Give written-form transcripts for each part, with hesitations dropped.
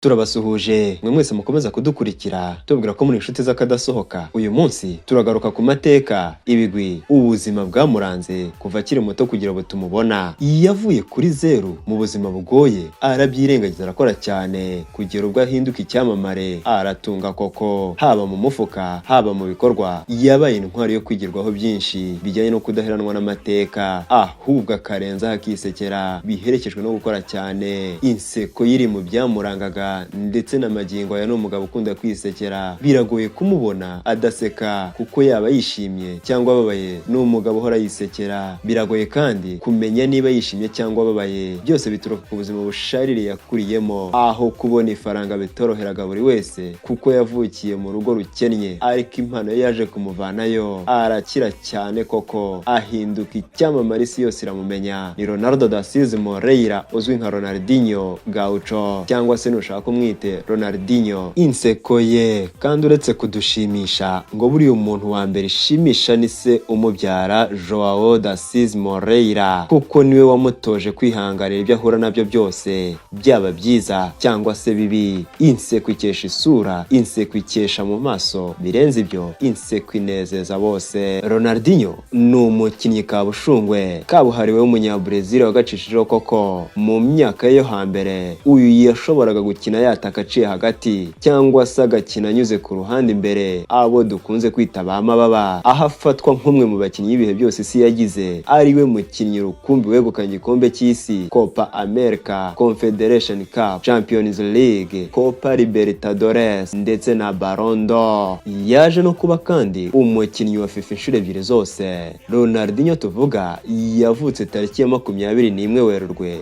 Turabasuhuje mwe mwese mukomeza kudukurikira tubwira ko muri inshuti z'akadasohoka. Uyu munsi turagaruka ku mateka, ibigwi, ubuzima bwamuranze kuva akiri muto kugira ngo tumubona. Yavuye kuri zero mu buzima bugoye, arabyirengagiza arakora cyane kugera ubwo ahinduka icyamamare, aratunga koko, haba mu mufuka haba mu bikorwa. Yabaye intwari yo kwigirwaho byinshi bijyanye no kudaheranwa n'amateka, ahubwo akarenza hakisekera, biherekejwe no gukora cyane. Inseko yiri mu byamurangaga ndetse na magingo aya n'umugabo ukunda kwisekera. Biragoye kumubona adaseka kuko yaba yishimye cyangwa ababaye. N'umugabo uhora yisekera. Biragoye kandi kumenya niba yishimye cyangwa ababaye. Byose bituruka ku buzima busharire yakuriyemo, aho kubona ifaranga bitoroheraga buri wese kuko yavukiye mu rugo rukennye, ariko impano yaje kumuvanayo. Arakira cyane koko, ahinduka icyamamare, isi yose iramumenya. Ni Ronaldo da Silva Moreira, uzwi nka Ronaldinho Gaucho cyangwa se nushaka kumwite Ronaldinho. Inseko ye kandi uretse kudushimisha ngo buriya umuntu wa mbere ishimisha ni se umubyara, Joao da Silva Moreira, kuko niwe wamutoje kwihanganira ibyo ahura nabyo byose, byaba byiza cyangwa se bibi. Inseko ikesha isura, inseko ikesha mu maso, birenze ibyo inseko inezeza bose. Ronaldinho ni umukinnyi kabushungwe kabuhariwe w'umunyabrazil wagacishijeho koko. Mu myaka yo hambere uyu yashoboraga gukina yataka aciye hagati cyangwa se agakina anyuze ku ruhande imbere, abo dukunze kwita ba mababa, aho afatwa nk'umwe mu bakinnyi b'ibihe byose isi yagize. Ariwe mukinnyi rukumbi wegukanye igikombe cy'isi, Copa America, Confederation Cup, Champions League, Copa Libertadores ndetse na Ballon d'Or. Yaje no kuba kandi umukinnyi wa FIFA inshuro ebyiri zose. Ronaldinho tuvuga yavutse tariki ya 21 Werurwe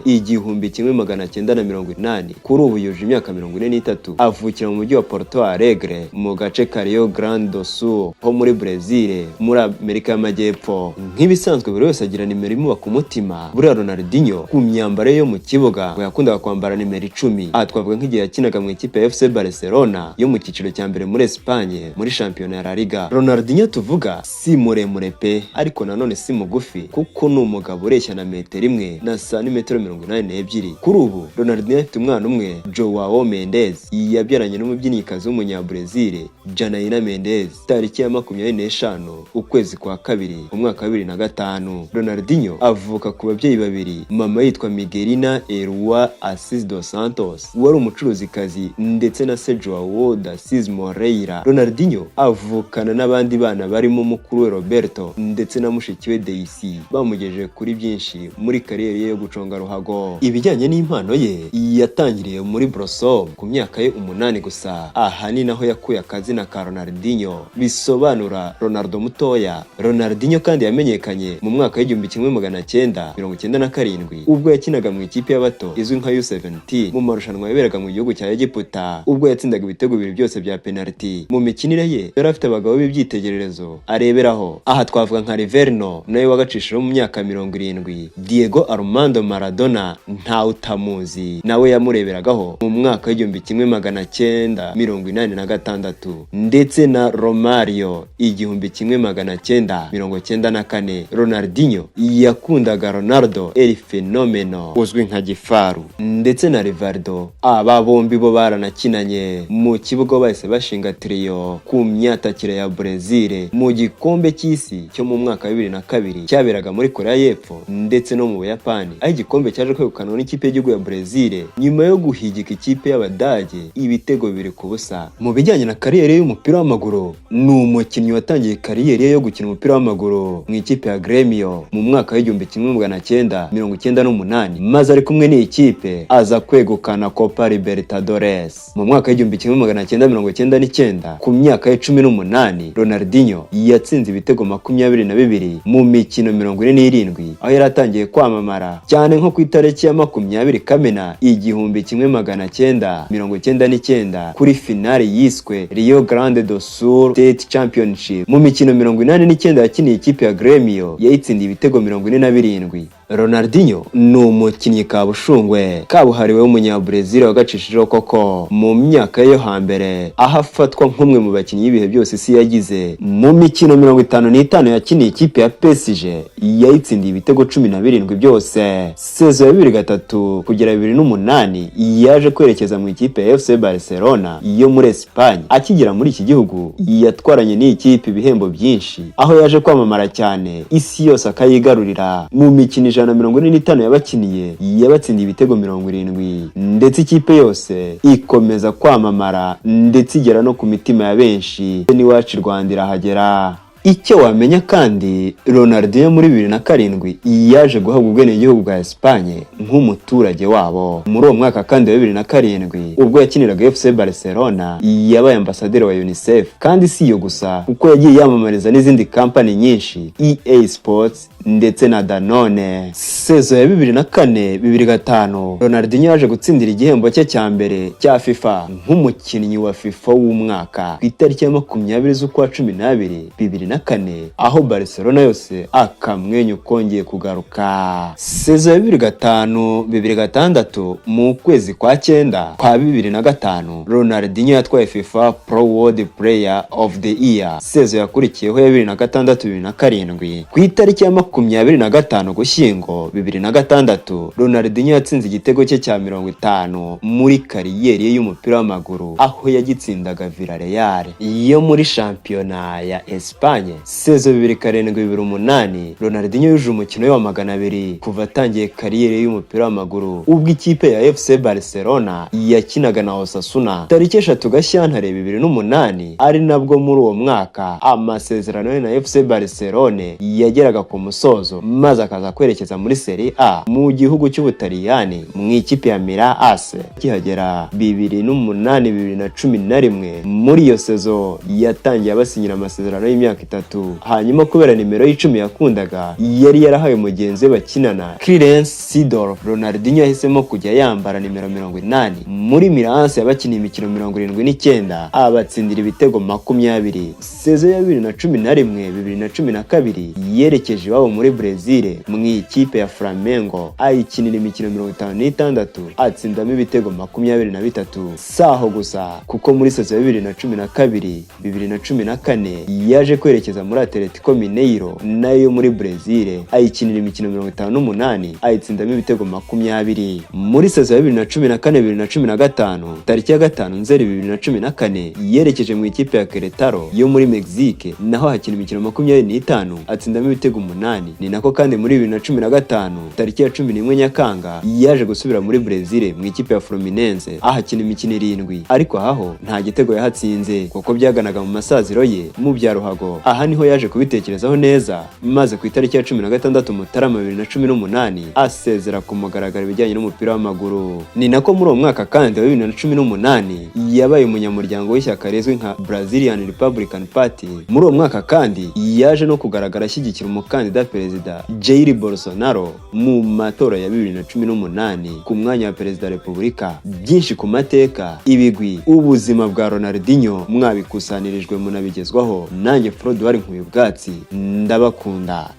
1980. Kuri ubu yuje imyaka 43. Avukira mu mujyi wa Porto Alegre mu gace ka Rio Grande do Sul ho muri Brazil, muri Amerika y'Amajyepfo. Nk'ibisanzwe buri wese agira nimero imubaka ku mutima. Buriya Ronaldinho ku myambaro yo mu kibuga ngo yakundaga kwambara nimero 10. Aha twavuga nk'igihe yakinaga mu ikipe ya FC Barcelona yo mu cyiciro cya mbere muri Espagne muri shampiyona ya La Liga. Ronaldinho tuvuga si muremure pe, ariko nanone si mugufi kuko ni umugabo ureshya na metero imwe na santimetero 82. Kuri ubu Ronaldinho afite umwana umwe, Joao Mendes, yabyaranye n'umubyinnyikazi w'umunyabrazil Janaína Mendes tariki ya 25 ukwezi kwa kabiri umwaka wa 2005. Ronaldinho avuka ku babyeyi babiri, mama yitwa Miguelina Erua Assis dos Santos wari umucuruzikazi, ndetse na se Joao da Silva Moreira. Ronaldinho avukana n'abandi bana barimo mukuru we Roberto ndetse na mushiki we Daisy, bamugejeje kuri byinshi muri kariyeri ye yo guconga ruhago. Ibijyanye n'impano ye yatangiriye muri Broso ku myaka ye 8 gusa. Aha ni naho yakuye akazina ka Ronaldinho, bisobanura Ronaldo mutoya. Ronaldinho kandi yamenyekanye mu mwaka w'1997 ubwo yakinaga mu ikipe y'abato izwi nka U17 mu marushanwa yaberaga mu gihugu cya Egiputa, ubwo yatsindaga ibitego bibiri byose bya penalty. Mu mikinire ye yari afite abagabo b'ibyitegererezo areberaho. Aha twavuga nka Rivelino nawe wagacishijeho mu myaka 70, Diego Armando Maradona nta utamuzi nawe yamureberagaho mu mwaka w'1986, ndetse na Romario 1994. Ronaldinho yakundaga Ronaldo el Fenomeno uzwi nka Gifaru ndetse na Rivaldo. Aba bombi bo baranakinanye mu kibuga, bahise bashinga trio ku myatakire ya Brazil mu gikombe cy'isi cyo mu mwaka wa 2002 cyaberaga muri Korea y'Epfo ndetse no mu Buyapani, aho igikombe cyaje kwegukanwa n'ikipe y'igihugu ya Brazil nyuma yo guhigika ikipe y'Abadage ibitego bibiri ku busa. Mu bijyanye na kariyeri y'umupira w'amaguru, ni umukinnyi watangiye kariyeri ye yo gukina umupira w'amaguru mu ikipe ya Grêmio mu mwaka wa 1998, maze ari kumwe n'iyi kipe aza kwegukana Copa Libertadores mu mwaka wa 1999. Ku myaka ya 18 Ronaldinho yatsinze ibitego 22 mu mikino 47, aho yari atangiye kwamamara cyane nko ku itariki ya 20 Kamena 1999 kuri finale yiswe Rio Grande do Sul State Championship. Mu mikino 89 yakiniye ikipe ya Grêmio yayitsindiye ibitego 47. Ronaldinho ni umukinnyi kabushungwe kabuhariwe w'umunyabrazil wagacishijeho koko mu myaka yo hambere, aho afatwa nk'umwe mu bakinnyi y'ibihe byose isi yagize. Mu mikino 55 yakiniye ikipe ya PSG yayitsindiye ibitego 17 byose. Sezo ya 2003 kugera 2008 yaje kwerekeza mu ikipe ya FC Barcelona yo muri Espagne. Akigera muri iki gihugu yatwaranye n'iyi kipe ibihembo byinshi, aho yaje kwamamara cyane isi yose akayigarurira. Mu mikino 145 yabakiniye yabatsindiye ibitego 70, ndetse ikipe yose ikomeza kwamamara ndetse igera no ku mitima ya benshi. N'iwacu Rwanda irahagera. Icyo wamenya kandi, Ronaldinho muri 2007 yaje guhabwa ubwenegihugu bwa Espagne nk'umuturage wabo. Muri uwo mwaka kandi wa 2007 ubwo yakiniraga FC Barcelona yabaye ambasaderi wa UNICEF. Kandi si yo gusa, kuko yagiye yamamariza n'izindi kampani nyinshi, EA Sports ndetse na Danone. Sezo ya 2004-2005 Ronaldinho yaje gutsindira igihembo cye cya mbere cya FIFA nk'umukinnyi wa FIFA w'umwaka ku itariki ya 20 z'ukwa 12 2004, aho Barcelona yose akamwenyu kongeye kugaruka. Sezo ya 2005-2006 mu kwezi kwa 9 kwa 2005 Ronaldinho yatwaye FIFA Pro World Player of the Year. Sezo yakurikiyeho ya 2006-2007 ku itariki ya 25 Gushyingo 2006 Ronaldinho yatsinze igitego cye cya 50 muri kariyeri ye y'umupira w'amaguru, aho yagitsindaga Villarreal yo muri shampiyona ya Espagne. Sezo 2007-2008 Ronaldinho yuje umukino wa 200 kuva atangiye kariyeri y'umupira w'amaguru, ubwo ikipe ya FC Barcelona yakinaga na Osasuna. Tariki 3 Gashyantare 2008 ari nabwo muri uwo mwaka amasezerano ye na FC Barcelona yageraga ku musozo, maze akaza kwerekeza muri Serie A mu gihugu cy'Ubutaliyani mu ikipe ya Milan AC. Kihagera 2008-2011 muri iyo sezo yatangiye abasinyira amasezerano y'imyaka 3. Hanyuma kubera nimero y'10 yakundaga yari yarahaye mugenzi we bakinana Clarence Seedorf, Ronaldinho yahisemo kujya yambara nimero 80. Muri Milan AC yabakiniye imikino 79 abatsindira ibitego 20. Sezo ya 2011-2012 yerekeje iwabo muri Brazil mu ikipe ya Flamengo, ayikinira imikino 56 atsindamo ibitego 23. Saho gusa, kuko muri sezo ya 2012-2014 yaje kwerekeza muri Atletico Mineiro nayo muri Brazil, ayikinira imikino 58 ayitsindamo ibitego 20. Muri sezo ya 2014-2015 tariki ya 5 Nzeri 2014 yerekeje mu ikipe ya Querétaro yo muri Mexique, naho hakina imikino 25 atsindamo ibitego 8. Ni nako kandi muri 2015 tariki ya 11 Nyakanga yaje gusubira muri Brazil mu ikipe ya Fluminense, ahakina imikino 7, ariko aho nta gitego yahatsinze kuko byaganaga mu masaziro ye mu bya ruhago. Aha niho yaje kubitekerezaho neza, maze ku itariki ya 16 Mutarama 2018 asezera ku mugaragaro ibijyanye n'umupira w'amaguru. Ni nako muri uwo mwaka kandi wa 2018 yabaye umunyamuryango w'ishyaka rizwi nka Brazilian Republican Party. Muri uwo mwaka kandi yaje no kugaragara ashyigikira umukandida perezida Jair Bolsonaro mu matora ya 2018 ku mwanya wa perezida wa Repubulika. Byinshi ku mateka, ibigwi, ubuzima bwa Ronaldinho mwabikusanyirijwe munabigezwaho nanjye Frodo wari nk'uyu bwatsi. Ndabakunda.